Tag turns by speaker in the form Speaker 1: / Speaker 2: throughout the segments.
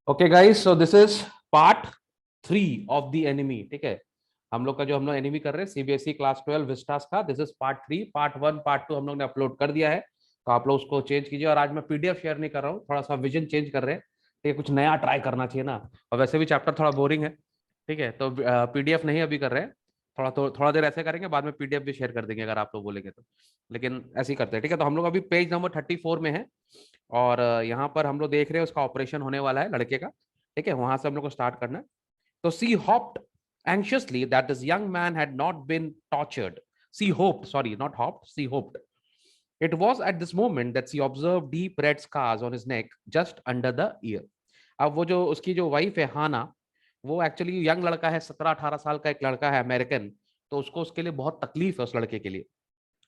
Speaker 1: Okay guys, so this is part 3 of the enemy. ठीक है, हम लोग एनिमी कर रहे हैं सीबीएसई क्लास 12 विस्टास का। This is part 3। Part 1 part 2 हम लोग ने अपलोड कर दिया है, तो आप लोग उसको चेंज कीजिए। और आज मैं पीडीएफ शेयर नहीं कर रहा हूँ, थोड़ा सा विजन चेंज कर रहे हैं। ठीक है, कुछ नया ट्राई करना चाहिए ना। और वैसे भी चैप्टर थोड़ा बोरिंग है। ठीक है, तो पीडीएफ नहीं अभी कर रहे हैं। थोड़ा देर ऐसे करेंगे, बाद में पीडीएफ भी शेयर कर देंगे अगर आप लोग बोलेंगे तो। लेकिन ऐसे ही करते हैं। ठीक है, तो हम लोग अभी पेज नंबर 34 में है। और यहाँ पर हम लोग देख रहे हैं उसका ऑपरेशन होने वाला है लड़के का। ठीक है, वहां से हम लोग को स्टार्ट करना है। तो सी hopped anxiously that this young man had not been tortured. She hoped, sorry, not hopped, she hoped. It was at this moment that she observed deep red scars on his neck just under the ear. अब वो जो उसकी जो wife है हाना, वो actually young लड़का है, 17-18 साल का एक लड़का है अमेरिकन। तो उसको उसके लिए बहुत तकलीफ है उस लड़के के लिए।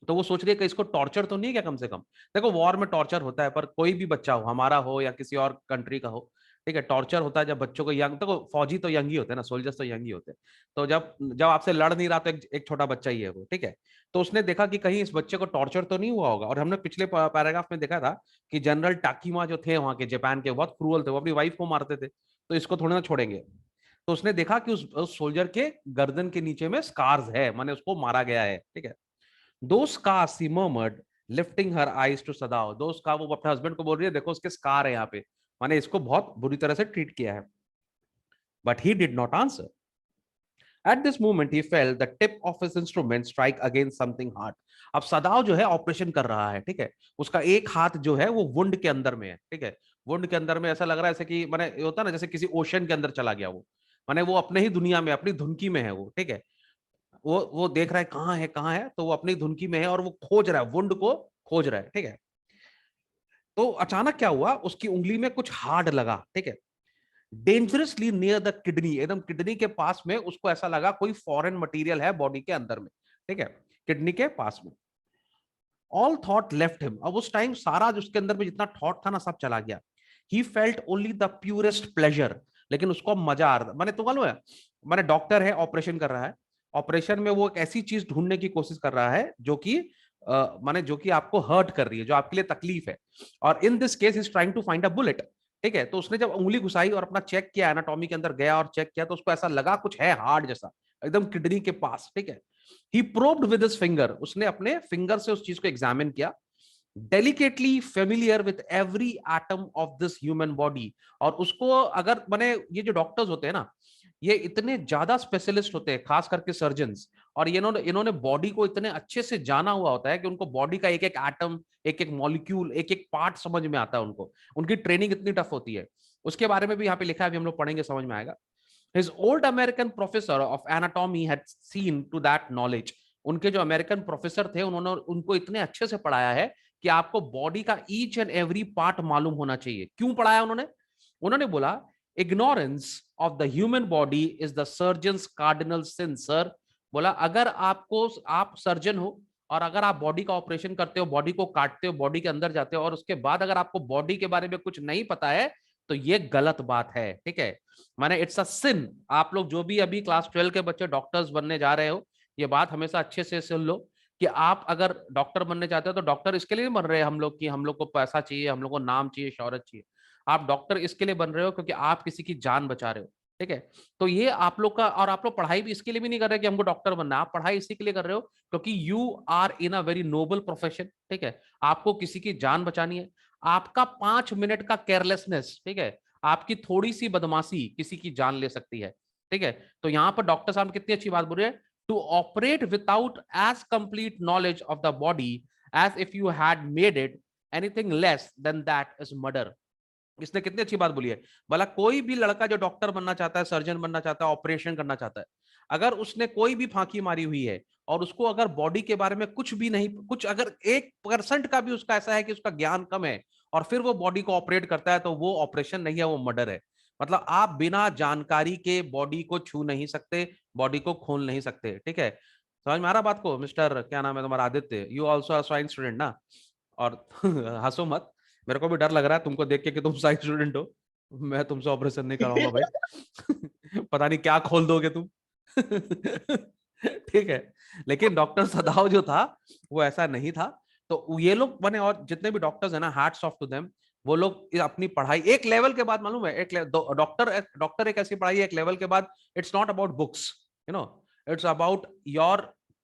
Speaker 1: तो वो सोच रही है कि इसको टॉर्चर तो नहीं है क्या कम से कम। देखो, वॉर में टॉर्चर होता है, पर कोई भी बच्चा हो, हमारा हो या किसी और कंट्री का हो। ठीक है, टॉर्चर होता है जब बच्चों को यंग, देखो फौजी तो यंग ही होते हैं ना, सोल्जर्स तो यंग ही होते हैं। तो जब जब आपसे लड़ नहीं रहा तो एक छोटा बच्चा ही है वो। ठीक है, तो उसने देखा कि कहीं इस बच्चे को टॉर्चर तो नहीं हुआ होगा। और हमने पिछले पैराग्राफ में देखा था कि जनरल टाकीमा जो थे वहां के जापान के, बहुत क्रूअल थे, वो अपनी वाइफ को मारते थे। तो इसको थोड़ी ना छोड़ेंगे। तो उसने देखा कि उस सोल्जर के गर्दन के नीचे में स्कार्स है, माने उसको मारा गया है। ठीक है, those scars, she murmured, lifting her eyes to Sadao. those scars, वो अपने हस्बैंड को बोल रही है, देखो उसके स्कार है यहाँ पे, माने इसको बहुत बुरी तरह से ट्रीट किया है। But he did not answer. At this moment he felt the tip of his instrument strike against something hard. अब सदाव जो है ऑपरेशन कर रहा है। ठीक है, उसका एक हाथ जो है वो वुंड के अंदर में है। ठीक है, वुंड के अंदर में ऐसा लग रहा है जैसे कि माने होता ना, जैसे किसी ओशन के अंदर चला गया वो। माने वो अपने ही दुनिया में, अपनी धुनकी में है वो। ठीक है, वो देख रहा है कहाँ है, तो वो अपनी धुनकी में है और वो खोज रहा है, वुंड को खोज रहा है। ठीक है, तो अचानक क्या हुआ, उसकी उंगली में कुछ हार्ड लगा। ठीक है, डेंजरसली नियर द किडनी, एकदम किडनी के पास में उसको ऐसा लगा कोई फॉरेन मटेरियल है बॉडी के अंदर में। ठीक है, किडनी के पास में। ऑल थॉट लेफ्ट हिम, अब उस टाइम सारा जो उसके अंदर में जितना थॉट था ना, सब चला गया। He felt only the purest pleasure, लेकिन उसको मजा आ रहा था। मैंने तो मालूम है, मैंने डॉक्टर है, ऑपरेशन कर रहा है। ऑपरेशन में वो एक ऐसी चीज ढूंढने की कोशिश कर रहा है जो कि माने जो कि आपको हर्ट कर रही है, जो आपके लिए तकलीफ है। और in this case is trying to find a bullet. ठीक है, तो उसने जब उंगली घुसाई और अपना चेक किया, एनाटॉमी के अंदर गया और चेक किया, तो उसको ऐसा लगा कुछ है हार्ड जैसा, एकदम किडनी के पास। ठीक है, ही प्रोब्ड विद हिज फिंगर, उसने अपने फिंगर से उस चीज को एग्जामिन किया। Delicately familiar with every atom of this human body. और उसको अगर माने, ये जो डॉक्टर्स होते हैं ना, ये इतने ज्यादा स्पेशलिस्ट होते हैं, खास करके सर्जन्स। और ये इन्होंने बॉडी को इतने अच्छे से जाना हुआ होता है कि उनको बॉडी का एक एक एटम, एक एक मॉलिक्यूल, एक एक पार्ट समझ में आता है उनको। उनकी ट्रेनिंग इतनी टफ होती है। उसके बारे में भी यहाँ पे लिखा है, अभी हम लोग पढ़ेंगे, समझ में आएगा। His old American professor of anatomy had seen to that knowledge. उनके जो अमेरिकन प्रोफेसर थे, उन्होंने उनको इतने अच्छे से पढ़ाया है कि आपको बॉडी का ईच एंड एवरी पार्ट मालूम होना चाहिए। क्यों पढ़ाया उन्होंने? उन्होंने बोला, ignorance of the human body is the surgeon's cardinal sin. Sir बोला, अगर आपको, आप सर्जन हो और अगर आप बॉडी का ऑपरेशन करते हो, बॉडी को काटते हो, बॉडी के अंदर जाते हो, और उसके बाद अगर आपको बॉडी के बारे में कुछ नहीं पता है, तो ये गलत बात है। ठीक है, माने इट्स अ सिन। आप लोग जो भी अभी क्लास 12 के बच्चे डॉक्टर्स बनने जा रहे हो, ये बात हमेशा अच्छे से सुन लो कि आप अगर डॉक्टर बनने चाहते हो तो डॉक्टर इसके लिए नहीं बन रहे हम लोग कि हम लोग को पैसा चाहिए, हम लोग को नाम चाहिए, शोहरत चाहिए। आप डॉक्टर इसके लिए बन रहे हो क्योंकि आप किसी की जान बचा रहे हो। ठीक है, तो ये आप लोग का, और आप लोग पढ़ाई भी इसके लिए भी नहीं कर रहे कि हमको डॉक्टर बनना है। आप पढ़ाई इसी के लिए कर रहे हो क्योंकि you are in a very noble profession. ठीक है, आपको किसी की जान बचानी है। आपका 5 मिनट का केयरलेसनेस, ठीक है, आपकी थोड़ी सी बदमाशी किसी की जान ले सकती है। ठीक है, तो यहां पर डॉक्टर साहब कितनी अच्छी बात बोल रहे हैं, to operate without as complete knowledge of the body as if you had made it anything less than that is murder. इसने कितनी अच्छी बात बोली है। बोला, कोई भी लड़का जो डॉक्टर बनना चाहता है, सर्जन बनना चाहता है, ऑपरेशन करना चाहता है, अगर उसने कोई भी फांकी मारी हुई है और उसको अगर बॉडी के बारे में कुछ भी नहीं, कुछ अगर 1% का भी उसका ऐसा है कि उसका ज्ञान कम है, और फिर वो बॉडी को ऑपरेट करता है, तो वो ऑपरेशन नहीं है, वो मर्डर है। मतलब आप बिना जानकारी के बॉडी को छू नहीं सकते, बॉडी को खोल नहीं सकते। ठीक है, समझ में आ रहा बात को? मिस्टर क्या नाम है तुम्हारा, Aditya, you also science student ना? और हंसो मत, मेरे को भी डर लग रहा है तुमको देख के कि तुम साइंस स्टूडेंट हो। मैं तुमसे ऑपरेशन नहीं कराऊंगा भाई। पता नहीं क्या खोल दोगे तुम। ठीक है, लेकिन डॉक्टर सदाव जो था वो ऐसा नहीं था। तो ये लोग बने, और जितने भी डॉक्टर्स है ना, हैट्स ऑफ टू देम। वो लोग अपनी पढ़ाई एक लेवल के बाद, मालूम है, एक डॉक्टर एक ऐसी पढ़ाई है एक लेवल के बाद, it's not about books, you know, it's about your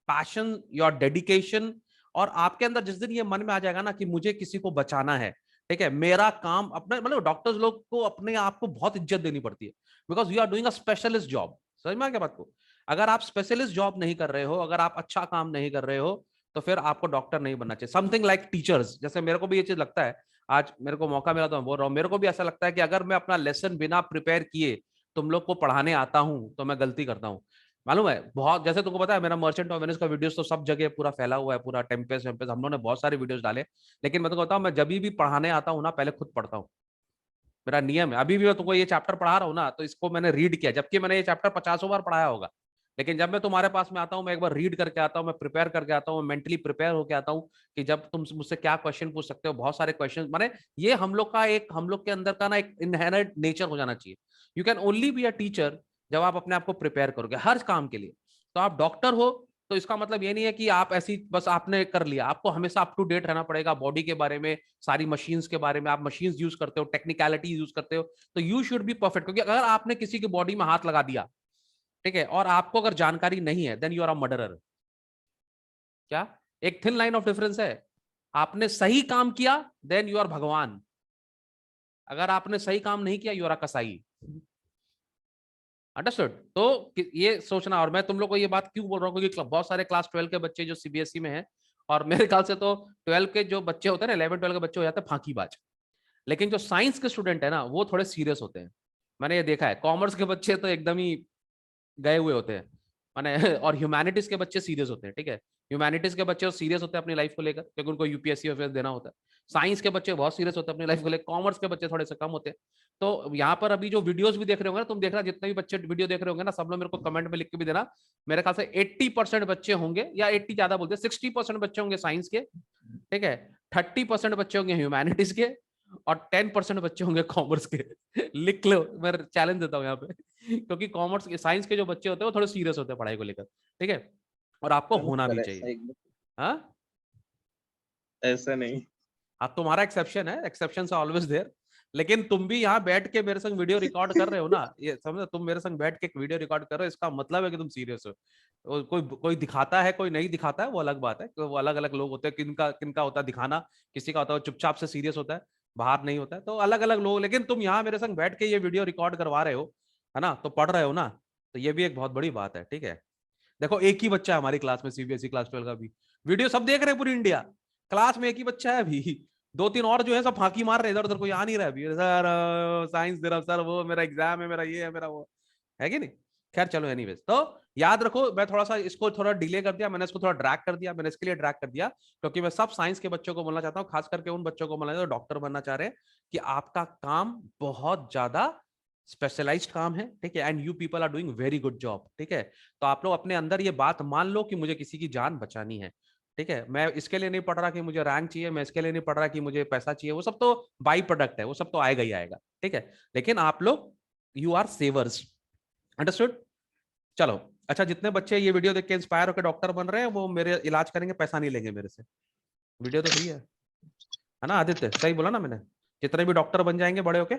Speaker 1: passion, your dedication. और आपके अंदर जिस दिन ये मन में आ जाएगा ना कि मुझे किसी को बचाना है, ठीक है, मेरा काम अपना, मतलब डॉक्टर्स लोग को अपने आप को बहुत इज्जत देनी पड़ती है, because you are doing a specialist job. समझ में आ गया बात को? अगर आप स्पेशलिस्ट जॉब नहीं कर रहे हो, अगर आप अच्छा काम नहीं कर रहे हो, तो फिर आपको डॉक्टर नहीं बनना चाहिए। समथिंग लाइक टीचर्स, जैसे मेरे को भी ये चीज लगता है, आज मेरे को मौका मिला तो मैं बोल रहा हूँ, मेरे को भी ऐसा लगता है कि अगर मैं अपना लेसन बिना प्रिपेयर किए तुम लोग को पढ़ाने आता हूँ तो मैं गलती करता हूँ। मालूम है, बहुत, जैसे तुमको पता है मेरा मर्चेंट ऑफ वेनिस का वीडियोस तो सब जगह पूरा फैला हुआ है, पूरा टेम्पेस वेम्पेस हम लोगों ने बहुत सारे वीडियोस डाले। लेकिन मैं तुमको बताऊँ, मैं जब भी पढ़ाने आता हूँ ना, पहले खुद पढ़ता हूँ। मेरा नियम है, अभी भी मैं तुमको ये चैप्टर पढ़ा रहा हूँ ना, तो इसको मैंने रीड किया, जबकि मैंने ये चैप्टर 50 बार पढ़ाया होगा। लेकिन जब मैं तुम्हारे पास में आता हूँ, मैं एक बार रीड करके आता हूँ, मैं प्रिपेयर करके आता हूँ, मेंटली प्रिपेयर होकर आता हूँ कि जब तुम मुझसे क्या क्वेश्चन पूछ सकते हो, बहुत सारे क्वेश्चन, माने ये हम लोग का एक, हम लोग के अंदर का ना एक इनहेरेंट नेचर हो जाना चाहिए। You can only be a teacher जब आप अपने आप को प्रिपेयर करोगे हर काम के लिए। तो आप डॉक्टर हो तो इसका मतलब ये नहीं है कि आप ऐसी बस आपने कर लिया, आपको हमेशा अप टू डेट रहना पड़ेगा बॉडी के बारे में, सारी मशीन्स के बारे में। आप मशीन्स यूज करते हो, टेक्निकलिटी यूज करते हो, तो यू शुड बी परफेक्ट। क्योंकि अगर आपने किसी की बॉडी में हाथ लगा दिया, ठीक है, और आपको अगर जानकारी नहीं है, then you are a murderer. क्या? एक थिन लाइन ऑफ डिफरेंस है। आपने सही काम किया, देन यू आर भगवान। अगर आपने सही काम नहीं किया, यू आर अ कसाई। अंडरस्टूड? तो ये सोचना। और मैं तुम लोग को ये बात क्यों बोल रहा हूँ, क्योंकि बहुत सारे क्लास 12 के बच्चे जो सीबीएसई में हैं, और मेरे ख्याल से तो 12 के जो बच्चे होते हैं ना, 11 12 के बच्चे हो जाते हैं फांकीबाज। लेकिन जो साइंस के स्टूडेंट है ना, वो थोड़े सीरियस होते हैं। मैंने ये देखा है, कॉमर्स के बच्चे तो एकदम ही गए हुए होते हैं, माने और ह्यूमैनिटीज के बच्चे सीरियस होते हैं, ठीक है। ह्यूमैनिटीज के बच्चे सीरियस होते हैं अपनी लाइफ को लेकर, क्योंकि उनको यूपीएससी वगैरह देना होता है। साइंस के बच्चे बहुत सीरियस होते हैं अपनी लाइफ को लेकर, कॉमर्स के बच्चे थोड़े से कम होते हैं। तो यहाँ पर अभी जो वीडियोस भी देख रहे होंगे ना, तुम देख रहा, जितने भी बच्चे वीडियो देख रहे होंगे ना, सब लोग मेरे को कमेंट में लिख के भी देना। मेरे ख्याल से 80% बच्चे होंगे, या 80 ज्यादा बोलते हैं, 60% बच्चे होंगे साइंस के, ठीक है, 30% बच्चे होंगे ह्यूमैनिटीज के, और 10% बच्चे होंगे कॉमर्स के। लिख लो, मैं चैलेंज देता हूँ यहाँ पे। क्योंकि कॉमर्स के, साइंस के जो बच्चे होते हैं वो थोड़े सीरियस होते हैं पढ़ाई को लेकर, ठीक है, और आपको होना भी चाहिए। हाँ,
Speaker 2: ऐसा नहीं।
Speaker 1: अब तुम्हारा एक्सेप्शन है, एक्सेप्शन ऑलवेज देयर। लेकिन तुम भी यहाँ बैठ के मेरे संग वीडियो रिकॉर्ड कर रहे हो ना, ये समझो, तुम मेरे संग बैठ के एक वीडियो रिकॉर्ड कर रहे हो, इसका मतलब है कि तुम सीरियस हो। कोई कोई दिखाता है, कोई नहीं दिखाता है, वो अलग बात है। वो अलग अलग लोग होते हैं, किनका किनका होता है दिखाना, किसी का होता है चुपचाप से सीरियस होता है, बाहर नहीं होता है, तो अलग अलग लोग। लेकिन तुम यहाँ मेरे संग बैठ के ये वीडियो रिकॉर्ड करवा रहे हो, है ना, तो पढ़ रहे हो ना, तो ये भी एक बहुत बड़ी बात है, ठीक है। देखो, एक ही बच्चा है हमारी क्लास में, सीबीएसई क्लास 12 का भी, वीडियो सब देख रहे हैं पूरी इंडिया, क्लास में एक ही बच्चा है अभी। दो तीन और जो है सब फांकी मार रहे हैं इधर उधर, कोई आ नहीं रहा अभी, सर साइंस दे रहा हूँ सर, वो मेरा एग्जाम है, मेरा ये है, मेरा वो है कि नहीं। खैर चलो, एनीवेज, तो याद रखो, मैं थोड़ा सा इसको थोड़ा डिले कर दिया, मैंने इसको थोड़ा ड्रैग कर दिया, मैंने इसके लिए ड्रैग कर दिया क्योंकि मैं सब साइंस के बच्चों को बोलना चाहता हूँ, खास करके उन बच्चों को बोलना चाहता हूँ डॉक्टर बनना चाह रहे हैं, कि आपका काम बहुत ज्यादा स्पेशलाइज्ड काम है, ठीक है, and you people are doing very good job, ठीक है। तो आप लोग अपने अंदर ये बात मान लो कि मुझे किसी की जान बचानी है, ठीक है। मैं इसके लिए नहीं पढ़ रहा कि मुझे रैंक चाहिए, मैं इसके लिए नहीं पढ़ रहा कि मुझे पैसा चाहिए, वो सब तो बाई प्रोडक्ट है, वो सब तो आएगा ही आएगा, ठीक है। लेकिन आप लोग, यू आर सेवर्स। अंडरस्टूड? चलो, अच्छा, जितने बच्चे ये वीडियो देख के इंस्पायर होकर डॉक्टर बन रहे हैं, वो मेरे इलाज करेंगे, पैसा नहीं लेंगे मेरे से, वीडियो तो फ्री है ना आदित्य? सही बोला ना मैंने? जितने भी डॉक्टर बन जाएंगे बड़े होके,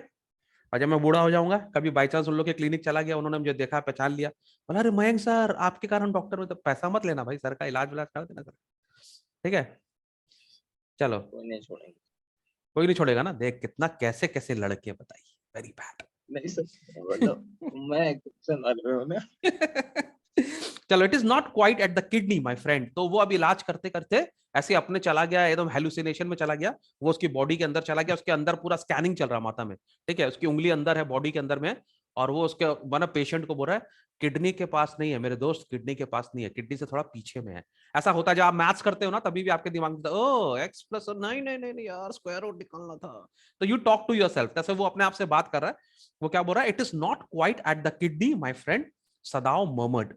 Speaker 1: और जब मैं बूढ़ा हो जाऊंगा, कभी बाई चांस उन लोग के क्लिनिक चला गया, उन्होंने मुझे देखा, पहचान लिया, बोला अरे मयंक सर आपके कारण डॉक्टर में, तो पैसा मत लेना भाई, सर का इलाज विलाज कर देना सर, ठीक है। चलो,
Speaker 2: कोई नहीं छोड़ेंगे।
Speaker 1: कोई नहीं छोड़ेगा ना, देख कितना कैसे कैसे लड़के, बताइए, वेरी बैड।
Speaker 2: नहीं सर, मतलब मैं एक्सेप्शन मान रहा हूँ ना।
Speaker 1: चलो, it is not quite at the kidney my friend. तो वो अब इलाज करते करते ऐसे अपने चला गया, एकदम हेलुसिनेशन में चला गया, वो उसकी बॉडी के अंदर चला गया, उसके अंदर पूरा स्कैनिंग चल रहा माथा में, ठीक है, उसकी उंगली अंदर है बॉडी के अंदर में, और वो उसके बना पेशेंट को बोल रहा है किडनी के पास नहीं है मेरे दोस्त, किडनी के पास नहीं है, किडनी से थोड़ा पीछे में है। ऐसा होता है जब आप मैथ्स करते हो ना, तभी भी आपके दिमाग में ओ एक्स प्लस, नहीं नहीं नहीं नहीं यार, स्क्वायर रूट निकालना था। तो यू टॉक टू योरसेल्फ, जैसे वो अपने आप से बात कर रहा है। वो क्या बोल रहा है, it is not quite at the kidney my friend, Sadao murmured.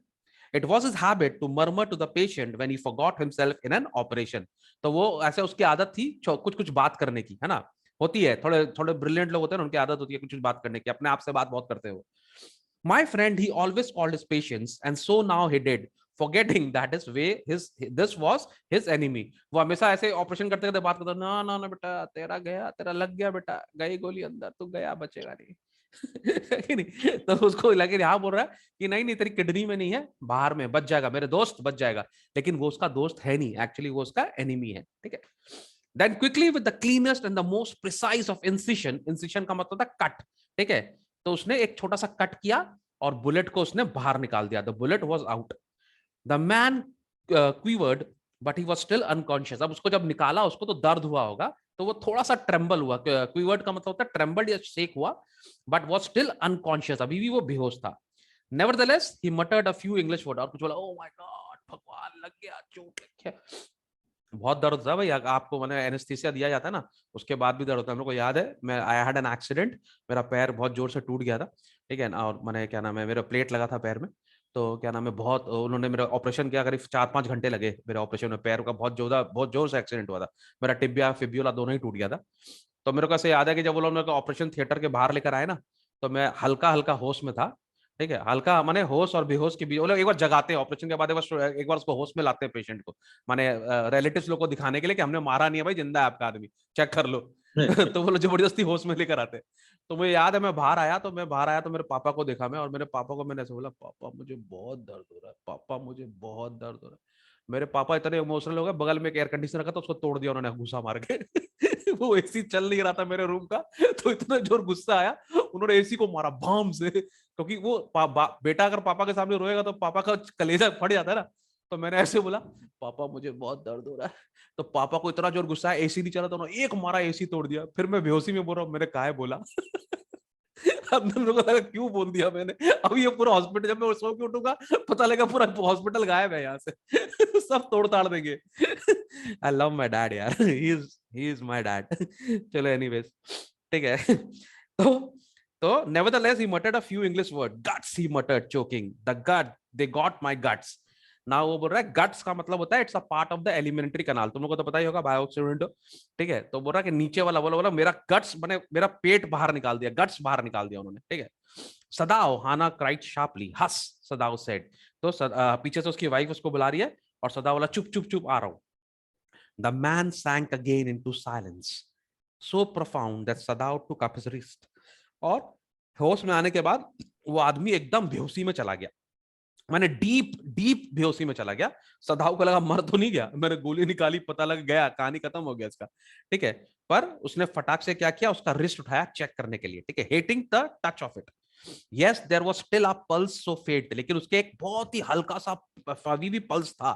Speaker 1: It was his habit to murmur to the patient when he forgot himself in an operation. तो वो ऐसे उसकी आदत थी कुछ कुछ बात करने की, है ना, होती है, थोड़े थोड़े ब्रिलियंट लोग होते हैं ना, उनकी आदत होती है कुछ कुछ बात करने की, अपने आप से बात बहुत करते हो। My friend, he always called his patients, and so now he did. forgetting that is way this was his enemy. वो हमेशा ऐसे ऑपरेशन करते करते बात करता, ना ना ना बेटा, तेरा गया, तेरा लग गया बेटा, गई गोली अंदर, तू गया, बचेगा नहीं। कि नहीं? तो उसको लगे हाँ बोल रहा है कि नहीं नहीं तेरी किडनी में नहीं है, बाहर में, बच जाएगा मेरे दोस्त, बच जाएगा। लेकिन वो उसका दोस्त है नहीं, एक्चुअली वो उसका एनिमी है, ठीक है। Then quickly with the cleanest and the most precise of incision का मतलब था कट, ठीक है। तो उसने एक छोटा सा कट किया और बुलेट को उसने बाहर निकाल दिया। The bullet was out. The man quivered, but he was still unconscious. अब उसको जब निकाला, उसको तो दर्द हुआ होगा, तो वो थोड़ा सा ट्रेम्बल हुआ। क्वीवर्ड का मतलब होता है ट्रेम्बल्ड या शेक हुआ, बट was still unconscious, अभी भी वो बेहोश था। Nevertheless, he muttered a few English words, और कुछ बोला, oh my God, भगवान, लग गया, चोट लग गया। बहुत दर्द था भाई, आपको मैंने एनेस्थीसिया दिया जाता है ना, उसके बाद भी दर्द होता है। हम लोग को याद है, मैं आई हैड एन एक्सीडेंट, मेरा पैर बहुत जोर से टूट गया था, ठीक है ना, और मैंने क्या नाम है, मेरा प्लेट लगा था पैर में, तो क्या नाम है, बहुत उन्होंने मेरा ऑपरेशन किया, करीब 4-5 घंटे लगे मेरे ऑपरेशन में। पैर का बहुत जोर से एक्सीडेंट हुआ था, मेरा टिबिया फिब्यूला दोनों ही टूट गया था। तो मेरे को ऐसे याद है कि जब वो लोग मेरे को ऑपरेशन थिएटर के बाहर लेकर आए ना, तो मैं हल्का हल्का होश में था, ठीक है। हल्का माने होश और बेहोश के बीच, वो लोग एक बार जगाते हैं ऑपरेशन के बाद, एक बार उसको होश में लाते हैं पेशेंट को, माने रिलेटिव्स लोग को दिखाने के लिए कि हमने मारा नहीं है भाई, जिंदा है आपका आदमी, चेक कर लो। तो वो लोग जबरदस्ती होश में लेकर आते हैं। तो मुझे याद है, मैं बाहर आया तो मेरे पापा को देखा मैं, और मेरे पापा को मैंने ऐसे बोला, पापा मुझे बहुत दर्द हो रहा है, पापा मुझे बहुत दर्द हो रहा है। मेरे पापा इतने इमोशनल हो गए, बगल में एक एयर कंडीशनर रखा था, उसको तोड़ दिया उन्होंने घुसा मार के। वो एसी चल नहीं रहा था मेरे रूम का, तो इतना जोर गुस्सा आया, उन्होंने एसी को मारा भाम से, क्योंकि वो बेटा अगर पापा के सामने रोएगा तो पापा का कलेजा फट जाता है ना। तो मैंने ऐसे बोला, पापा मुझे बहुत दर्द हो रहा है। तो पापा को इतना जोर गुस्सा है, एसी नहीं चला, तो उन्होंने एक मारा, एसी तोड़ दिया। फिर मैं बेहोशी में बोल रहा हूँ, मैंने काहे बोला। अब मेरे को लगा क्यों बोल दिया मैंने। अब ये पूरा हॉस्पिटल, जब मैं सो के उठूंगा पता लगा पूरा हॉस्पिटल गायब है यहाँ से। सब तोड़ ताड़ देंगे। आई लव माई डैड यार, ही इज माई डैड। चलो एनीवेज, ठीक है। तो nevertheless he muttered a few English words. Guts, he muttered, choking. The gut, they got my guts. Now वो बोल रहा है guts का मतलब होता है it's a part of the elementary कनाल, तुम लोग को तो पता ही होगा, बायो स्टूडेंट, ठीक है। तो बोल रहा है कि नीचे वाला बोला मेरा गट्स बने, मेरा पेट बाहर निकाल दिया, गट्स बाहर निकाल दिया उन्होंने, ठीक है। सदाओ, हाना क्राइड शार्पली, हस, सदाओ सेड। तो पीछे से उसकी वाइफ उसको बुला रही है, और सदाओ बोला चुप चुप चुप, आ रहा हूं। The man sank again into silence, so profound that Sadao took up his wrist. और होश में आने के बाद वो आदमी एकदम बेहोशी में चला गया, मैंने डीप डीप बेहोशी में चला गया। सदाओ को लगा मर तो नहीं गया, मैंने गोली निकाली, पता लग गया, कहानी खत्म हो गया इसका, ठीक है। पर उसने फटाक से क्या किया, उसका रिस्ट उठाया चेक करने के लिए, ठीक है, hating the touch of it. Yes there was still a pulse so faint, लेकिन उसके एक बहुत ही हल्का सा अभी भी पल्स था,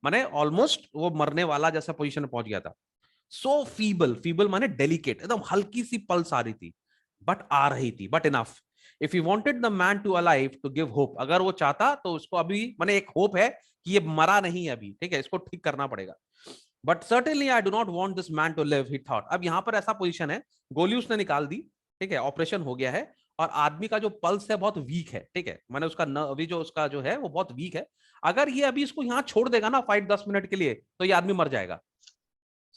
Speaker 1: माने ऑलमोस्ट वो मरने वाला जैसा पोजीशन में पहुंच गया था। सो फीबल, फीबल माने डेलिकेट, एकदम हल्की सी पल्स आ रही थी, बट आ रही थी, but enough. If he wanted the man to alive to give hope, अगर वो चाहता तो उसको अभी माने एक होप है कि ये मरा नहीं है अभी, ठीक है, इसको ठीक करना पड़ेगा। But certainly I do not want this man to live, he thought. अब यहां पर ऐसा पोजीशन है, गोली उसने निकाल दी, ठीक है, ऑपरेशन हो गया है, और आदमी का जो पल्स है बहुत वीक है, ठीक है, मैंने उसका अभी जो उसका जो है वो बहुत वीक है। अगर ये अभी इसको यहाँ छोड़ देगा ना फाइट 10 मिनट के लिए, तो ये आदमी मर जाएगा।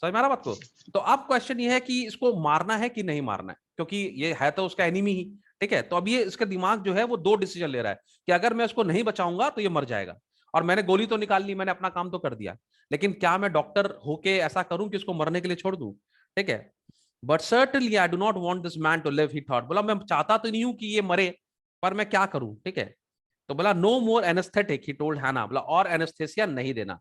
Speaker 1: समझ में आ रहा बात को? तो अब क्वेश्चन ये है कि इसको मारना है कि नहीं मारना है, क्योंकि ये है तो उसका एनिमी ही, ठीक है। तो अब ये इसका दिमाग जो है वो दो डिसीजन ले रहा है कि अगर मैं उसको नहीं बचाऊंगा तो ये मर जाएगा, और मैंने गोली तो निकाल ली, मैंने अपना काम तो कर दिया, लेकिन क्या मैं डॉक्टर होके ऐसा करूं कि उसको मरने के लिए छोड़ दूं, ठीक है। But certainly I do not want this man to live, he thought. बोला मैं चाहता तो नहीं हूं कि ये मरे, पर मैं क्या करूं, ठीक है। तो बोला no more anaesthetic, he told हैना, बोला और एनेस्थेसिया नहीं देना।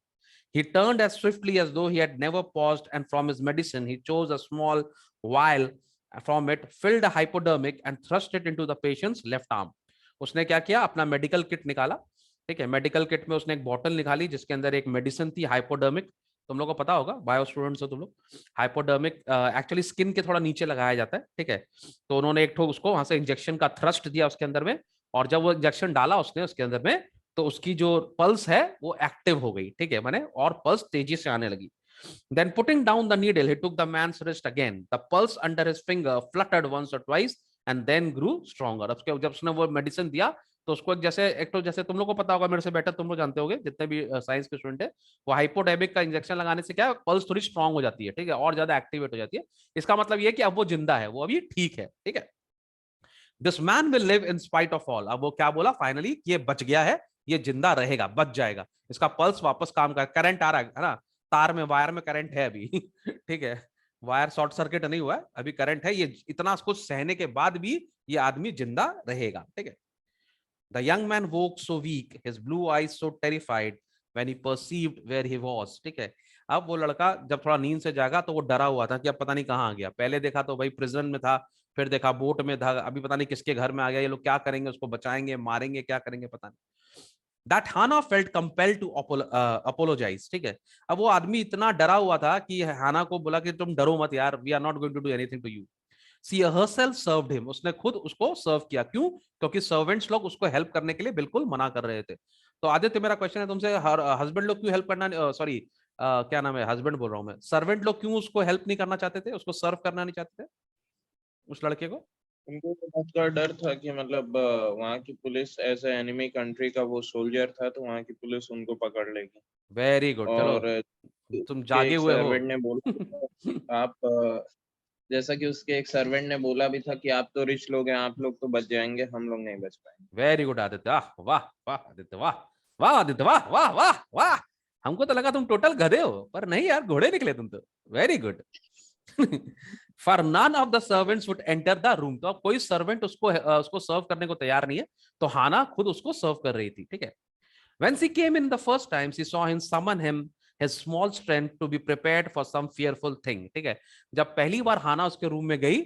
Speaker 1: He turned as swiftly as though he had never paused, and from his medicine he chose a small vial from it, filled a hypodermic and thrust it into the patient's left arm. उसने क्या किया, अपना medical kit निकाला, ठीक है, medical kit में उसने एक बोतल निकाली जिसके अंदर एक मेडिसिन थी, हाइपोडर्मिक, तुम लोग को पता होगा, बायो स्टूडेंट्स हो तुम लोग। हाइपोडर्मिक एक्चुअली स्किन के थोड़ा नीचे लगाया जाता है, ठीक है। तो उन्होंने एक ठो उसको वहां से इंजेक्शन का थ्रस्ट दिया उसके अंदर में, और जब वो इंजेक्शन डाला उसने उसके अंदर में, तो उसकी जो पल्स है वो एक्टिव हो गई, ठीक है, माने और पल्स तेजी से आने लगी। Then putting down the needle, he took the man's wrist again. The pulse under his finger fluttered once or twice and then grew stronger. अब जब उसने वो मेडिसिन दिया तो उसको एक तो जैसे तुम लोग को पता होगा, मेरे से बेटर तुम लोग जानते होगे जितने भी साइंस के स्टूडेंट है, वो हाइपोडेमिक का इंजेक्शन लगाने से क्या पल्स थोड़ी स्ट्रांग हो जाती है, ठीक है, और ज्यादा एक्टिवेट हो जाती है। इसका मतलब ये कि अब वो जिंदा है, वो अभी ठीक है, ठीक है। This man will live in spite of all. अब वो क्या बोला फाइनली, ये बच गया है, ये जिंदा रहेगा, बच जाएगा, इसका पल्स वापस काम कर, करंट आ रहा है ना, तार में, वायर में करंट है अभी ठीक है, वायर शॉर्ट सर्किट नहीं हुआ है, अभी करंट है, ये इतना कुछ सहने के बाद भी ये आदमी जिंदा रहेगा, ठीक है। The young man woke so weak, his blue eyes so terrified when he perceived where he was, ठीक है। अब वो लड़का जब थोड़ा नींद से जागा तो वो डरा हुआ था कि अब पता नहीं कहाँ आ गया, पहले देखा तो भाई प्रिजन में था, फिर देखा बोट में था, अभी पता नहीं किसके घर में आ गया, ये लोग क्या करेंगे, उसको बचाएंगे, मारेंगे, क्या करेंगे पता नहीं। That Hannah felt compelled to apologise, ठीक है। अब वो आदमी इतना डरा हुआ था कि हाना को बोला कि तुम डरो मत यार, we are not going to do anything to you. She herself served him, उसने खुद उसको सर्व किया, क्यों? क्योंकि सर्वेंट्स लोग उसको हेल्प करने के लिए बिल्कुल मना कर रहे थे। तो आदित्य मेरा क्वेश्चन है तुमसे, हस्बैंड लोग क्यों हेल्प करना, सॉरी क्या नाम है, हस्बैंड बोल रहा हूँ मैं, सर्वेंट लोग क्यों उसको हेल्प नहीं करना चाहते थे, उसको सर्व करना नहीं चाहते थे उस लड़के को?
Speaker 2: उनको तो बात का डर था कि मतलब वहाँ की police as a enemy country का वो सोल्जर था, तो वहाँ की पुलिस उनको पकड़ लेगी।
Speaker 1: वेरी गुड, चलो
Speaker 2: और
Speaker 1: तुम
Speaker 2: उसके
Speaker 1: जागे
Speaker 2: एक
Speaker 1: हुए हो
Speaker 2: सर्वेंट ने बोला आप जैसा कि उसके एक सर्वेंट ने बोला भी था कि आप तो रिच लोग हैं, आप लोग तो बच जाएंगे, हम लोग नहीं बच पाएंगे।
Speaker 1: वेरी गुड आदित्य, वाह वाह आदित्य, वाह वाह आदित्य, वाह वाह वाह वाह। हमको तो लगा तुम टोटल गधे हो, पर नहीं यार, घोड़े निकले तुम तो। Very good for none of the servants would enter the room, तो अब कोई सर्वेंट उसको सर्व करने को तैयार नहीं है, तो हाना खुद उसको सर्व कर रही थी, ठीक है। When she came in the first time, she saw him summon him his small strength to be prepared for some fearful thing, ठीक है। जब पहली बार हाना उसके रूम में गई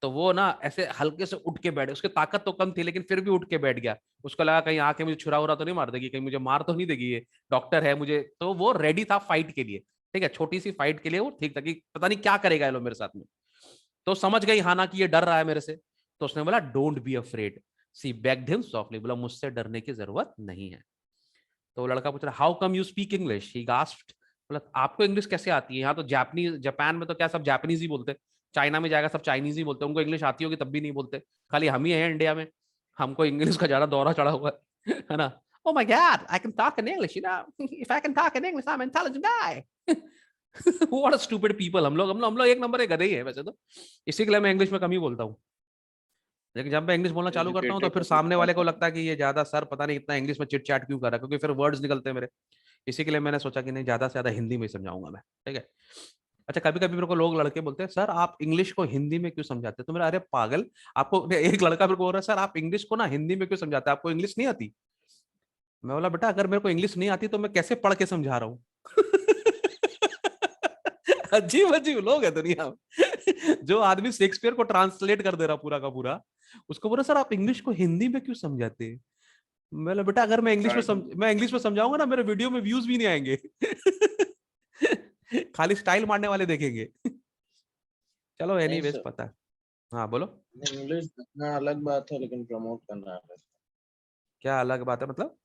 Speaker 1: तो वो ना ऐसे हल्के से उठ के बैठ, उसकी ताकत तो कम थी लेकिन फिर भी उठ के बैठ गया, उसको लगा कहीं आके मुझे छुरा उरा तो नहीं मार देगी, कहीं मुझे मार तो नहीं देगी, ये डॉक्टर है मुझे, तो वो रेडी था फाइट के लिए, ठीक है, छोटी सी फाइट के लिए वो ठीक था कि पता नहीं क्या करेगा ये लोग मेरे साथ में। तो समझ गई हाना कि ये डर रहा है मेरे से, तो उसने बोला don't be afraid, she begged him softly, बोला मुझसे डरने की जरूरत नहीं है। तो लड़का पूछ रहा how come you speak English, he gasped, बोला आपको इंग्लिश कैसे आती है, यहाँ तो जापानीज, जापान में तो क्या सब जापानीज ही बोलते, चाइना में जाएगा सब चाइनीज ही बोलते, उनको इंग्लिश आती होगी तब भी नहीं बोलते, खाली हम ही हैं इंडिया में, हमको इंग्लिश का ज्यादा दौरा चढ़ा हुआ है ना। Oh my God, I can talk in English, you know. If I can talk in English, I'm an intelligent guy. What a stupid people, हम लोग एक नंबर एक गधे ही है वैसे तो, इसी के लिए मैं इंग्लिश में कम ही बोलता हूँ, लेकिन जब मैं इंग्लिश बोलना चालू करता हूँ तो
Speaker 2: एजुकेटेड
Speaker 1: फिर सामने वाले को लगता है कि ये ज्यादा सर पता नहीं इतना इंग्लिश में चिट चैट क्यों कर रहा है, क्योंकि फिर वर्ड्स निकलते हैं मेरे, इसी के लिए मैंने सोचा कि नहीं ज्यादा से ज्यादा हिंदी में समझाऊंगा मैं, ठीक है। अच्छा कभी कभी मेरे को लोग लड़के बोलते हैं सर आप इंग्लिश को हिंदी में क्यों समझाते हैं, तो मेरा अरे पागल, आपको एक लड़का मेरे को बोल रहा है सर आप इंग्लिश को ना हिंदी में क्यों समझाते हैं, आपको इंग्लिश नहीं आती? मैं बोला बेटा अगर मेरे को इंग्लिश नहीं आती तो मैं कैसे पढ़ के समझा रहा हूँ अजीब अजीब लोग है दुनिया में जो आदमी शेक्सपियर को ट्रांसलेट कर दे रहा पूरा का पूरा, उसको बोला सर आप इंग्लिश को हिंदी में क्यों समझाते हैं? मैं बेटा अगर मैं इंग्लिश में समझाऊंगा ना मेरे वीडियो में व्यूज भी नहीं आएंगे खाली स्टाइल मारने वाले देखेंगे चलो
Speaker 2: नहीं
Speaker 1: एनीवेज
Speaker 2: सर,
Speaker 1: पता है। हाँ बोलो।
Speaker 2: इंग्लिश सीखना अलग बात है लेकिन प्रमोट करना अलग।
Speaker 1: क्या अलग बात है मतलब?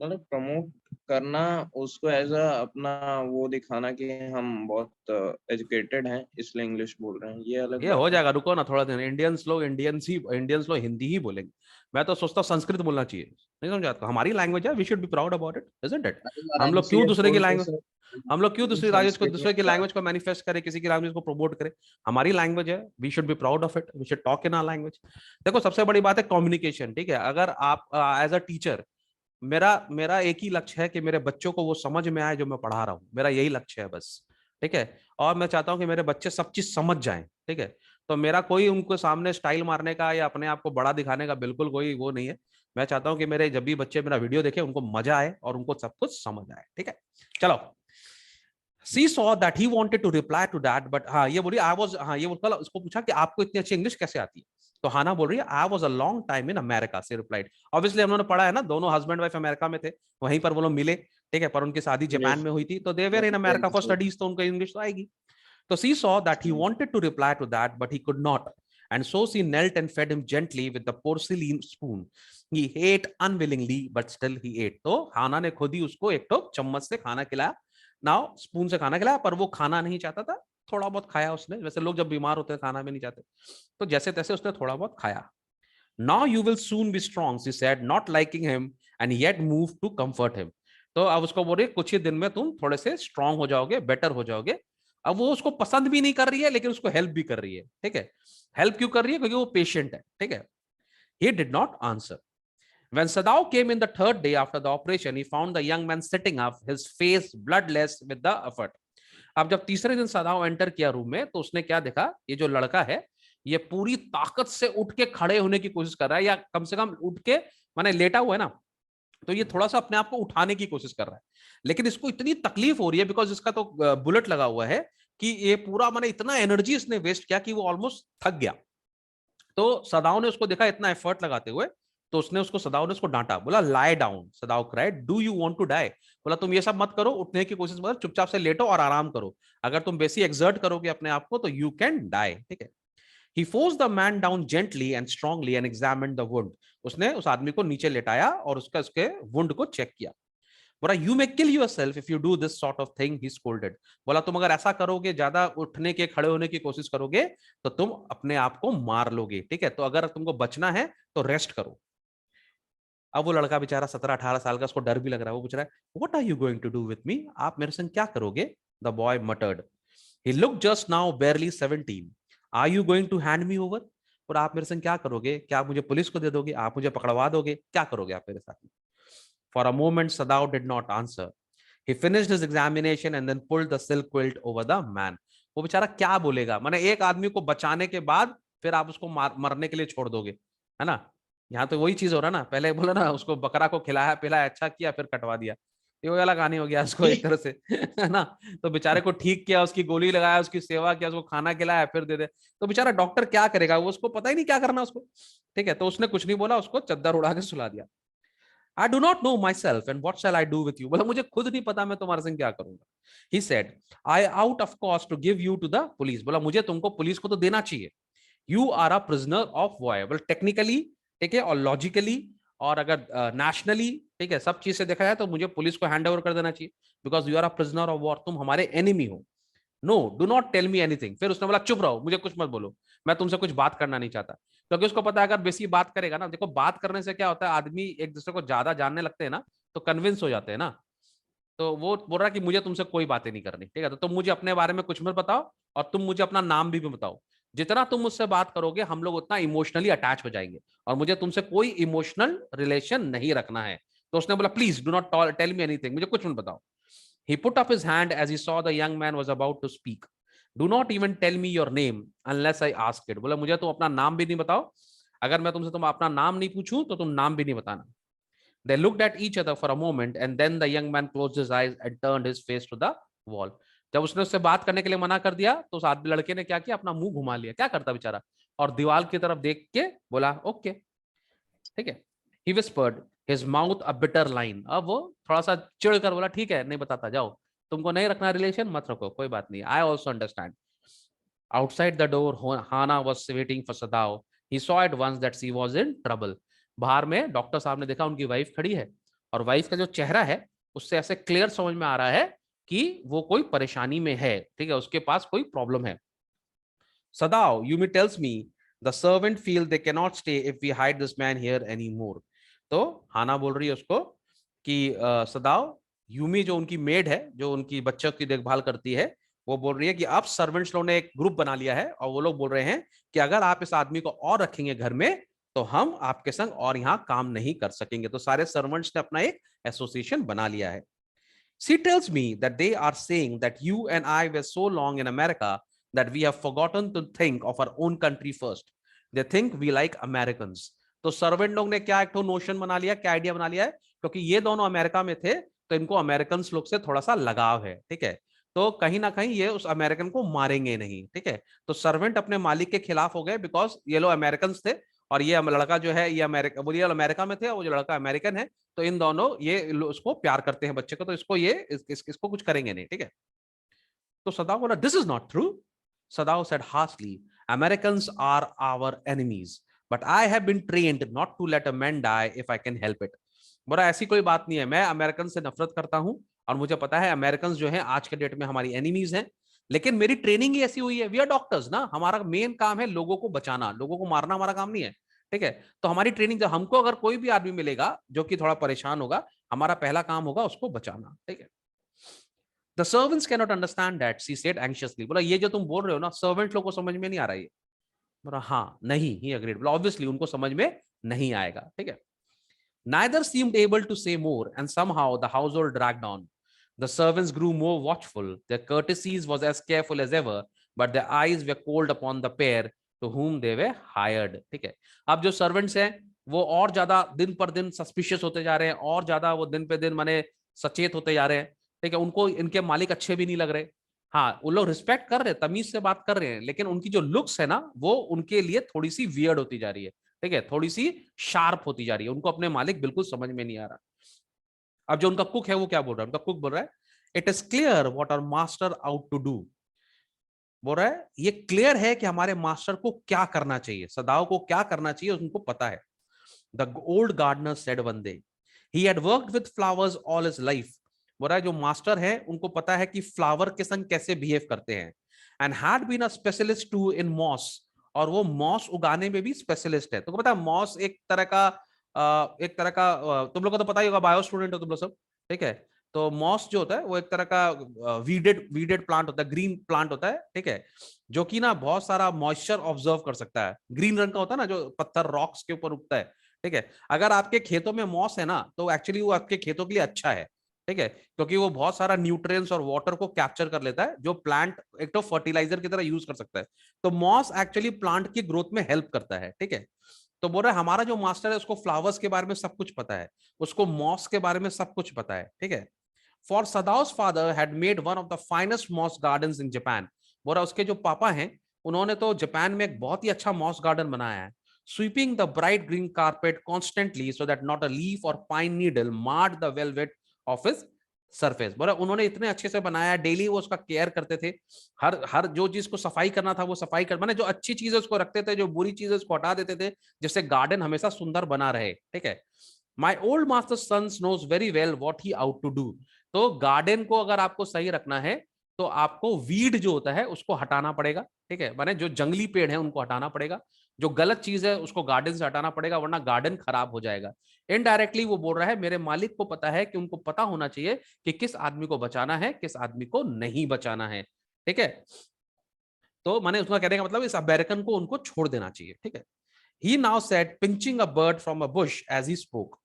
Speaker 2: मतलब प्रमोट करना, उसको एज अ अपना वो दिखाना कि हम बहुत एजुकेटेड हैं इसलिए इंग्लिश बोल रहे हैं, ये अलग
Speaker 1: ये हो
Speaker 2: बात है।
Speaker 1: जाएगा, रुको ना थोड़ा दिन, इंडियंस लोग हिंदी ही बोलेंगे, मैं तो सोचता हूँ संस्कृत बोलना चाहिए, नहीं समझा आपको, हमारी लैंग्वेज है, we should be proud about it, isn't it? हम लोग क्यों
Speaker 2: ICS
Speaker 1: दूसरे की
Speaker 2: बोलते
Speaker 1: लैंग्वेज,
Speaker 2: सर,
Speaker 1: हम लोग क्यों
Speaker 2: संस्कृत में
Speaker 1: दूसरे की लैंग्वेज को मैनिफेस्ट करें, किसी की लैंग्वेज को प्रमोट करें? हमारी लैंग्वेज है, we should be proud of it, we should talk in our language. देखो सबसे बड़ी बात है कम्युनिकेशन, ठीक है, अगर आप एज अ टीचर, मेरा मेरा एक ही लक्ष्य है कि मेरे बच्चों को वो समझ में आए जो मैं पढ़ा रहा हूँ, मेरा यही लक्ष्य है बस, ठीक है। और मैं चाहता हूँ कि मेरे बच्चे सब चीज समझ जाएं, ठीक है। तो मेरा कोई उनको सामने स्टाइल मारने का या अपने आप को बड़ा दिखाने का बिल्कुल कोई वो नहीं है, मैं चाहता हूँ कि मेरे जब भी बच्चे मेरा वीडियो देखे उनको मजा आए और उनको सब कुछ समझ आए, ठीक है। चलो she saw that he wanted to reply to that but, हाँ ये बोली आई वाज, हाँ ये कल उसको पूछा कि आपको इतनी अच्छी इंग्लिश कैसे आती है, तो हाना बोल रही है I was a long time in America, से रिप्लाइड, ऑब्वियसली हम लोगों ने पढ़ा है ना, दोनों हस्बैंड वाइफ अमेरिका में थे, वहीं पर वो लोग मिले, ठीक है, पर उनकी शादी जापान
Speaker 2: यस
Speaker 1: में हुई थी, तो they were in America for studies, तो उनको इंग्लिश तो आएगी। तो she saw that he wanted to reply to that but he could not, and so she knelt and fed him gently with the porcelain spoon. He ate unwillingly but still he ate, तो हाना ने खुद ही उसको एक तो चम्मच से खाना खिलाया, नाउ स्पून से खाना खिलाया, पर वो खाना नहीं चाहता था, थोड़ा बहुत खाया उसने, वैसे लोग जब बीमार होते हैं खाना भी नहीं चाहते, तो जैसे तैसे उसने थोड़ा बहुत खाया। Now you will soon be strong, she said, not liking him and yet moved to comfort him. तो अब उसको बोल रही है कुछ ही दिन में तुम थोड़े से स्ट्रांग हो जाओगे, बेटर हो जाओगे। अब वो उसको पसंद भी नहीं कर रही है लेकिन उसको हेल्प भी कर रही है, ठीक है। हेल्प क्यों कर रही है? क्योंकि वो पेशेंट है, ठीक है। He did not answer. When Sadao came in the third day after the operation, he found the young man sitting up, his face bloodless with the effort. अब जब तीसरे दिन सदाओ एंटर किया रूम में तो उसने क्या देखा, ये जो लड़का है ये पूरी ताकत से उठ के खड़े होने की कोशिश कर रहा है, या कम से कम उठ के, माने लेटा हुआ है ना, तो ये थोड़ा सा अपने आप को उठाने की कोशिश कर रहा है, लेकिन इसको इतनी तकलीफ हो रही है बिकॉज इसका तो बुलेट लगा हुआ है कि ये पूरा माने इतना एनर्जी इसने वेस्ट किया कि वो ऑलमोस्ट थक गया। तो सदाओ ने उसको देखा इतना एफर्ट लगाते हुए, तो सदाओ ने उसको डांटा, बोला lie down. Sadao cried, do you want to die? बोला तुम ये सब मत करो, उठने की कोशिश मत, चुपचाप से लेटो और आराम करो, अगर तुम बेसी एक्सर्ट करोगे अपने आप को तो यू कैन डाई, ठीक है। He forced the man down gently and strongly and examined the wound. उसने उस आदमी को नीचे लेटाया और उसके वुंड को चेक किया। बोला you may kill yourself if you do this sort of thing, he scolded. बोला तुम अगर ऐसा करोगे, ज्यादा उठने के खड़े होने की कोशिश करोगे तो तुम अपने आप को मार लोगे, ठीक है, तो अगर तुमको बचना है तो रेस्ट करो। अब वो लड़का बेचारा 17-18 साल का, उसको डर भी लग रहा है, वो पूछ रहा है what are you going to do with me, आप मेरे संग क्या करोगे? The boy muttered, he looked just now barely 17, are you going to hand me over? और आप मेरे संग क्या करोगे? क्या आप मुझे पुलिस को दे दोगे? आप मुझे पकड़वा दोगे? क्या करोगे आप मेरे साथ में? For a moment Sadao did not answer. He finished his examination and then pulled the silk quilt over the man. वो बेचारा क्या बोलेगा, माने एक आदमी को बचाने के बाद फिर आप उसको मरने के लिए छोड़ दोगे, है ना? यहाँ तो वही चीज हो रहा ना, पहले बोला ना उसको बकरा को खिलाया पिलाया, अच्छा किया, फिर कटवा दिया, ये वाला कहानी हो गया उसको एक तरह से है ना। तो बेचारे को ठीक किया, उसकी गोली लगाया, उसकी सेवा किया, उसको खाना खिलाया, फिर दे दे, तो बेचारा डॉक्टर क्या करेगा, वो उसको पता ही नहीं क्या करना उसको, ठीक है। तो उसने कुछ नहीं बोला, उसको चद्दर उड़ा के सुला दिया। I do not know myself and what shall I do with you? बोला मुझे खुद नहीं पता मैं तुम्हारे संग क्या करूंगा। He said, I out of cost to give you to the police. बोला मुझे तुमको पुलिस को तो देना चाहिए। You are a prisoner of war. बोला टेक्निकली, ठीक है, और लॉजिकली, और अगर नेशनली, ठीक है, सब चीज से देखा जाए तो मुझे पुलिस को हैंड ओवर कर देना चाहिए, because you are a prisoner of war, तुम हमारे एनिमी हो। No do not tell me anything. फिर उसने बोला चुप रहो, मुझे कुछ मत बोलो, मैं तुमसे कुछ बात करना नहीं चाहता, क्योंकि उसको पता है अगर बेसी बात करेगा ना, देखो बात करने से क्या होता है, आदमी एक दूसरे को ज्यादा जानने लगते हैं ना, तो कन्विंस हो जाते हैं ना। तो वो बोल रहा कि मुझे तुमसे कोई बातें नहीं करनी, ठीक है, तो तुम मुझे अपने बारे में कुछ मत बताओ, और तुम मुझे अपना नाम भी बताओ। जितना तुम मुझसे बात करोगे हम लोग उतना इमोशनली अटैच हो जाएंगे, और मुझे तुमसे कोई इमोशनल रिलेशन नहीं रखना है। तो उसने बोला please do not tell me anything, मुझे कुछ मत बताओ। He put up his hand as he saw the young man was about to speak. Do not even tell me your name unless I ask it. बोला मुझे तुम अपना नाम भी नहीं बताओ, अगर मैं तुमसे तुम अपना नाम नहीं पूछूं तो तुम नाम भी नहीं बताना। They looked at each other for a moment and then the young man closed his eyes and turned his face to the wall. जब उसने उससे बात करने के लिए मना कर दिया तो उस आदमी लड़के ने क्या किया, अपना मुंह घुमा लिया, क्या करता बेचारा, और दीवार की तरफ देख के बोला ओके, ठीक है। He whispered, his mouth a bitter line. अब वो थोड़ा सा चिढ़ कर बोला ठीक है नहीं बताता, जाओ, तुमको नहीं रखना रिलेशन मत रखो, कोई बात नहीं, I also understand. Outside the door, Hana was waiting for Sadao. He saw at once that she was in trouble. बाहर में डॉक्टर साहब ने देखा उनकी वाइफ खड़ी है, और वाइफ का जो चेहरा है उससे ऐसे क्लियर समझ में आ रहा है कि वो कोई परेशानी में है, ठीक है, उसके पास कोई प्रॉब्लम है। Sadao, Yumi tells me the servant feel they cannot stay if we hide this man here anymore. तो हाना बोल रही है उसको कि सदाओ, यूमी जो उनकी मेड है, जो उनकी बच्चों की देखभाल करती है, वो बोल रही है कि अब सर्वेंट्स लोगों ने एक ग्रुप बना लिया है, और वो लोग बोल रहे हैं कि अगर आप इस आदमी को और रखेंगे घर में तो हम आपके संग और यहाँ काम नहीं कर सकेंगे। तो सारे सर्वेंट्स ने अपना एक एसोसिएशन बना लिया है। She tells me that they are saying that you and I were so long in America that we have forgotten to think of our own country first. They think we like Americans. तो servant लोग ने क्या एक तो notion बना लिया, क्या idea बना लिया है, क्योंकि ये दोनों अमेरिका में थे तो इनको अमेरिकन लोग से थोड़ा सा लगाव है, ठीक है, तो कहीं ना कहीं ये उस अमेरिकन को मारेंगे नहीं, ठीक है। तो सर्वेंट अपने मालिक के खिलाफ हो गए बिकॉज ये लोग अमेरिकन थे, और ये लड़का जो है ये अमेरिका में थे, और वो जो लड़का अमेरिकन है, तो इन दोनों ये उसको प्यार करते हैं बच्चे को, तो इसको ये इसको कुछ करेंगे नहीं, ठीक है। तो सदाओ बोला this is not true. Sadao said harshly, Americans are our enemies, but I have been trained not to let a man die if I can help it. बोला ऐसी कोई बात नहीं है, मैं अमेरिकन से नफरत करता हूं, और मुझे पता है अमेरिकन जो है आज के डेट में हमारी एनिमीज हैं, लेकिन मेरी ट्रेनिंग ही ऐसी हुई है, वी आर डॉक्टर्स ना, हमारा मेन काम है लोगों को बचाना, लोगों को मारना हमारा काम नहीं है, ठीक है। तो हमारी ट्रेनिंग, जब हमको अगर कोई भी आदमी मिलेगा जो कि थोड़ा परेशान होगा, हमारा पहला काम होगा उसको बचाना, ठीक है। The servants cannot understand that, she said anxiously. बोला ये जो तुम बोल रहे हो ना सर्वेंट लोग को समझ में नहीं आ रहा है। बोला हाँ नहीं, ही अग्रीड, बोला ऑब्वियसली उनको समझ में नहीं आएगा, ठीक है। Neither seemed able to say more, and somehow the household dragged on. The servants grew more watchful, their courtesies was as careful as ever, but their eyes were cold upon the pair to whom they were hired. ठीक है, अब जो servants हैं वो और ज्यादा दिन पर दिन सस्पिशियस होते जा रहे हैं, और ज्यादा वो दिन पे दिन माने सचेत होते जा रहे हैं। ठीक है, उनको इनके मालिक अच्छे भी नहीं लग रहे। हाँ, वो लोग रिस्पेक्ट कर रहे हैं, तमीज से बात कर रहे हैं, लेकिन उनकी जो लुक्स है ना वो उनके लिए थोड़ी सी वियर्ड होती जा रही है। ठीक है, थोड़ी सी शार्प होती जा रही है, उनको अपने मालिक बिल्कुल समझ में नहीं आ रहा। अब जो उनका कुक है वो क्या बोल रहा है, उनका कुक बोल रहा है, it is clear what our master ought to do. बोल रहा है ये क्लियर है कि हमारे मास्टर को क्या करना चाहिए, सदाओ को क्या करना चाहिए उनको पता है। The old gardener said one day, he had worked with flowers all his life. बोल रहा है जो मास्टर है उनको पता है कि फ्लावर के संग कैसे बिहेव करते हैं। And had been a specialist too in moss, और वो मॉस उगाने में भी स्पेशलिस्ट है। तुमको पता है मॉस एक तरह का तुम लोग को तो पता ही होगा, बायो स्टूडेंट हो तुम लोग सब। ठीक है, तो मॉस जो होता है वो एक तरह का वीडेड प्लांट होता है, ग्रीन प्लांट होता है। ठीक है, जो कि ना बहुत सारा मॉइस्चर ऑब्जर्व कर सकता है। ग्रीन रंग का होता है ना, जो पत्थर रॉक्स के ऊपर उगता है। ठीक है, अगर आपके खेतों में मॉस है ना तो एक्चुअली वो आपके खेतों के लिए अच्छा है। ठीक है, क्योंकि वो बहुत सारा न्यूट्रिएंट्स और वाटर को कैप्चर कर लेता है, जो प्लांट एक तो फर्टिलाइजर की तरह यूज कर सकता है। तो मॉस एक्चुअली प्लांट की ग्रोथ में हेल्प करता है। ठीक है, तो बोल रहा है हमारा जो मास्टर है उसको फ्लावर्स के बारे में सब कुछ पता है, उसको मॉस के बारे में सब कुछ पता है। ठीक है, for सदाओ's father had made one of the finest moss gardens in Japan। बोल रहा उसके जो पापा हैं उन्होंने तो जापान में एक बहुत ही अच्छा मॉस गार्डन बनाया है। Sweeping the bright green carpet constantly so that not a leaf or pine needle marred the velvet of his surface. बोला उन्होंने इतने अच्छे से बनाया, डेली वो उसका केयर करते थे। हर हर जो चीज को सफाई करना था वो सफाई कर, माने जो अच्छी चीजें उसको रखते थे, जो बुरी चीजें उसको हटा देते थे, जिससे गार्डन हमेशा सुंदर बना रहे। ठीक है, my old master sons knows very well what he ought to do. तो गार्डन को अगर आपको सही रखना है तो आपको वीड जो होता है उसको हटाना पड़ेगा। ठीक है, माने जो जंगली पेड़ है उनको हटाना पड़ेगा, जो गलत चीज है उसको गार्डन से हटाना पड़ेगा, वरना गार्डन खराब हो जाएगा। इनडायरेक्टली वो बोल रहा है मेरे मालिक को पता है कि उनको पता होना चाहिए कि किस आदमी को बचाना है, किस आदमी को नहीं बचाना है। ठीक है, तो माने उसका कहने का मतलब इस अमेरिकन को उनको छोड़ देना चाहिए। ठीक है, he now said, pinching a bird from a bush as he spoke,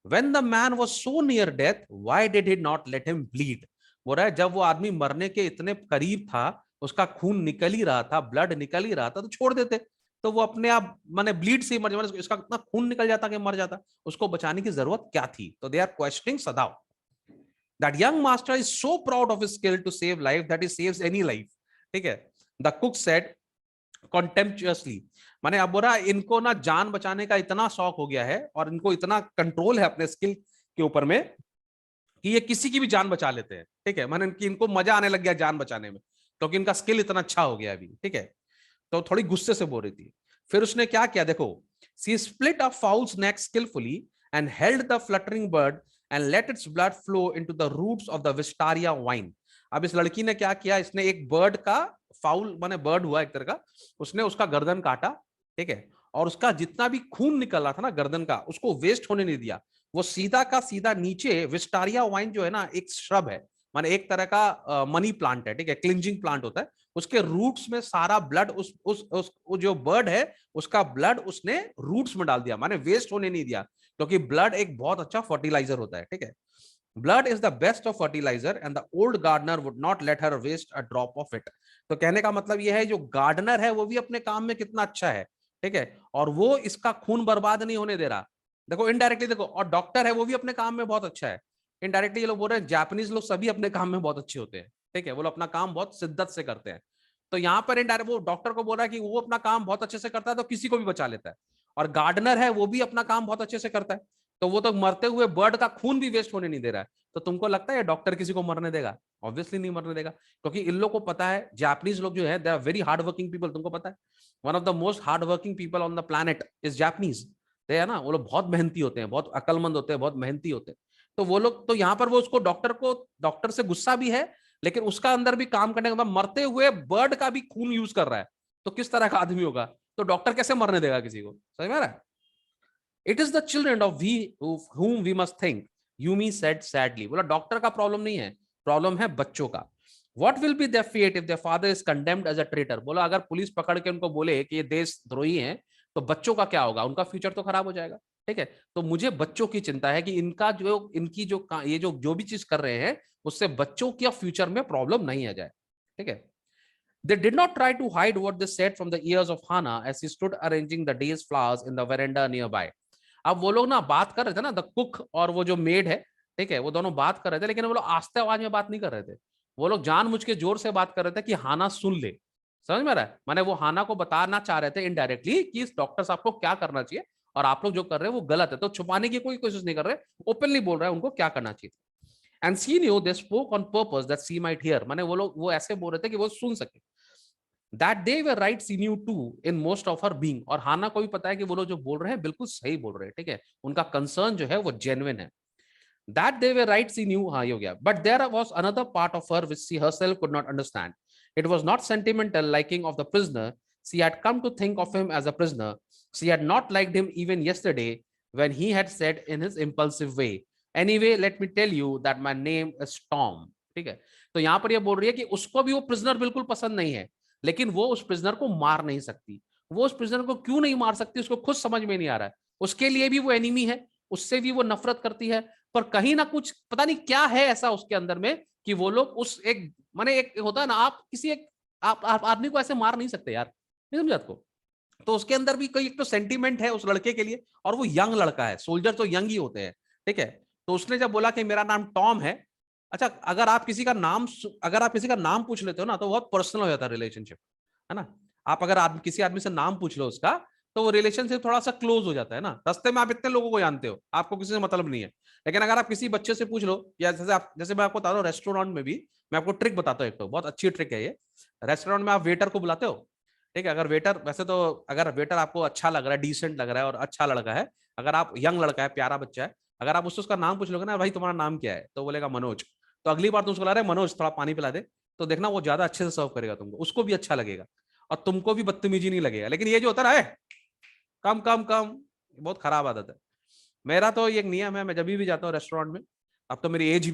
Speaker 1: when the man was so near death, why did he not let him bleed। बोल रहा है जब वो आदमी मरने के इतने करीब था, उसका खून निकल ही रहा था, ब्लड निकल ही रहा था, तो छोड़ देते। तो वो अपने आप माने ब्लीड से ही मर जाता, इसका इतना खून निकल जाता कि मर जाता, उसको बचाने की जरूरत क्या थी। तो they are questioning Sadao that young master is so proud of his skill to save life that he saves any life। ठीक है, the cook said contemptuously, माने अब बोला इनको ना जान बचाने का इतना शौक हो गया है और इनको इतना कंट्रोल है अपने स्किल के ऊपर में कि ये किसी की भी जान बचा लेते हैं। ठीक है, माने इनको मजा आने लग गया जान बचाने में, क्योंकि इनका स्किल इतना अच्छा हो गया अभी। ठीक है, तो थोड़ी गुस्से से बोल रही थी। फिर उसने क्या किया देखो, she split a fowl's neck skilfully and held the fluttering bird and let its blood flow into the roots of the wisteria vine. अब इस लड़की ने क्या किया, इसने एक बर्ड का फाउल माने बर्ड हुआ एक तरह का, उसने उसका गर्दन काटा। ठीक है, और उसका जितना भी खून निकल रहा था ना गर्दन का, उसको वेस्ट होने नहीं दिया। वो सीधा का सीधा नीचे, विस्टारिया वाइन जो है ना एक श्रब है, माने एक तरह का मनी प्लांट है। ठीक है, क्लिंजिंग प्लांट होता है, उसके रूट्स में सारा ब्लड उस जो बर्ड है उसका ब्लड उसने रूट्स में डाल दिया, माने वेस्ट होने नहीं दिया, क्योंकि ब्लड एक बहुत अच्छा फर्टिलाइजर होता है। ठीक है, blood is the best of fertiliser and the old gardener would not let her waste a drop of it. तो कहने का मतलब यह है जो गार्डनर है वो भी अपने काम में कितना अच्छा है। ठीक है, और वो इसका खून बर्बाद नहीं होने दे रहा। देखो इनडायरेक्टली देखो, और डॉक्टर है वो भी अपने काम में बहुत अच्छा है। इनडायरेक्टली ये लोग बोल रहे हैं जापानीज लोग सभी अपने काम में बहुत अच्छे होते हैं। ठीक है, वो लोग अपना काम बहुत शिद्दत से करते हैं। तो यहाँ पर इनडायरेक्ट वो डॉक्टर को बोल रहा है कि वो अपना काम बहुत अच्छे से करता है तो किसी को भी बचा लेता है, और गार्डनर है वो भी अपना काम बहुत अच्छे से करता है, तो वो तो मरते हुए बर्ड का खून भी वेस्ट होने नहीं दे रहा है। तो तुमको लगता है डॉक्टर किसी को मरने देगा? ऑब्वियसली नहीं मरने देगा, क्योंकि इन लोग को पता है जापानीज लोग जो है they are very hard working people. तुमको पता है one of the most hard working people on the planet is Japanese. दे है ना, वो लोग बहुत मेहनती होते हैं, बहुत अकलमंद होते हैं, बहुत मेहनती होते हैं। तो वो लोग तो यहाँ पर वो उसको डॉक्टर से गुस्सा भी है, लेकिन उसका अंदर भी काम करने का मतलब मरते हुए बर्ड का भी खून यूज कर रहा है, तो किस तरह का आदमी होगा? तो डॉक्टर कैसे मरने देगा किसी को? समझ में आ रहा है? It is the children of we whom we must think, Yumi said sadly। बोला डॉक्टर का प्रॉब्लम नहीं है, प्रॉब्लम है बच्चों का। What will be their fate if their father is condemned as a traitor। बोला अगर पुलिस पकड़ के उनको बोले कि ये देशद्रोही हैं तो बच्चों का क्या होगा, उनका फ्यूचर तो खराब हो जाएगा। ठीक है। तो मुझे बच्चों की चिंता है कि इनका जो इनकी जो ये जो भी चीज कर रहे हैं उससे बच्चों की फ्यूचर में प्रॉब्लम नहीं आ जाए। ठीक है। They did not try to hide what they said from the ears of Hannah as he stood arranging the day's flowers in the veranda nearby. अब वो लोग ना बात कर रहे थे ना, द कुक और वो जो मेड है, ठीक है, वो दोनों बात कर रहे थे, लेकिन वो लोग आस्ते आवाज में बात नहीं कर रहे थे। वो लोग जानबूझ के जोर से बात कर रहे थे कि हाना सुन ले। समझ में आ रहा है? माने वो हाना को बताना चाह रहे थे इनडायरेक्टली कि इस डॉक्टर साहब को क्या करना चाहिए और आप लोग जो कर रहे हैं वो गलत है। तो छुपाने की कोई कोशिश नहीं कर रहे, ओपनली बोल रहे हैं उनको क्या करना चाहिए। And she knew they spoke on purpose that she might hear, माने वो लोग वो ऐसे बोल रहे थे कि वो सुन सके। That they were right she knew too in most of her being, और हाना को भी पता है कि वो लोग जो बोल रहे हैं बिल्कुल सही बोल रहे हैं। ठीक है, उनका कंसर्न जो है वो जेन्युइन है। That they were right, she knew, हाँ ये हो गया. But there was another part of her which she herself could not understand. It was not sentimental liking of the prisoner. She had come to think of him as a prisoner. She had not liked him even yesterday when he had said in his impulsive way, "Anyway, let me tell you that my name is Tom." ठीक है, तो यहाँ पर ये बोल रही है कि उसको भी वो प्रिजनर बिल्कुल पसंद नहीं है, लेकिन वो उस प्रिजनर को मार नहीं सकती। वो उस प्रिजनर को क्यों नहीं मार सकती उसको खुद समझ में नहीं आ रहा है। उसके लिए भी वो एनिमी है, उससे भी वो नफरत करती है, पर कहीं ना कुछ पता नहीं क्या है ऐसा उसके अंदर में कि वो लोग उस एक माने एक होता है ना, आप किसी एक आप आदमी को ऐसे मार नहीं सकते यार, नहीं समझा आपको? तो उसके अंदर भी कोई एक तो सेंटीमेंट है उस लड़के के लिए, और वो यंग लड़का है, सोल्जर तो यंग ही होते हैं। ठीक है, तो उसने जब बोला कि मेरा नाम टॉम है, अच्छा अगर आप किसी का नाम पूछ लेते हो ना तो बहुत पर्सनल हो जाता है रिलेशनशिप, है ना। आप अगर किसी आदमी से नाम पूछ लो उसका, तो वो रिलेशनशिप थोड़ा सा क्लोज हो जाता है ना। रास्ते में आप इतने लोगों को जानते हो, आपको किसी से मतलब नहीं है। लेकिन अगर आप किसी बच्चे से पूछ लो, या जैसे मैं आपको बता रहा हूँ रेस्टोरेंट में भी, मैं आपको ट्रिक बताता हूँ, एक तो बहुत अच्छी ट्रिक है ये। रेस्टोरेंट में आप वेटर को बुलाते हो, ठीक है, अगर वेटर वैसे तो अगर वेटर आपको अच्छा लग रहा है, डिसेंट लग रहा है और अच्छा लड़का है, अगर आप यंग लड़का है, प्यारा बच्चा है, अगर आप उससे उसका नाम पूछ लोगे ना, भाई तुम्हारा नाम क्या है, तो बोलेगा मनोज। तो अगली बार तुम उसको ला रहे मनोज थोड़ा पानी पिला दे, तो देखना वो ज्यादा अच्छे से सर्व करेगा तुमको, उसको भी अच्छा लगेगा और तुमको भी बदतमीजी नहीं लगेगा। लेकिन ये जो होता है ना, कम कम कम, बहुत खराब आदत है। मेरा तो ये एक नियम है, मैं जब भी जाता हूँ रेस्टोरेंट में, अब तो मेरी एज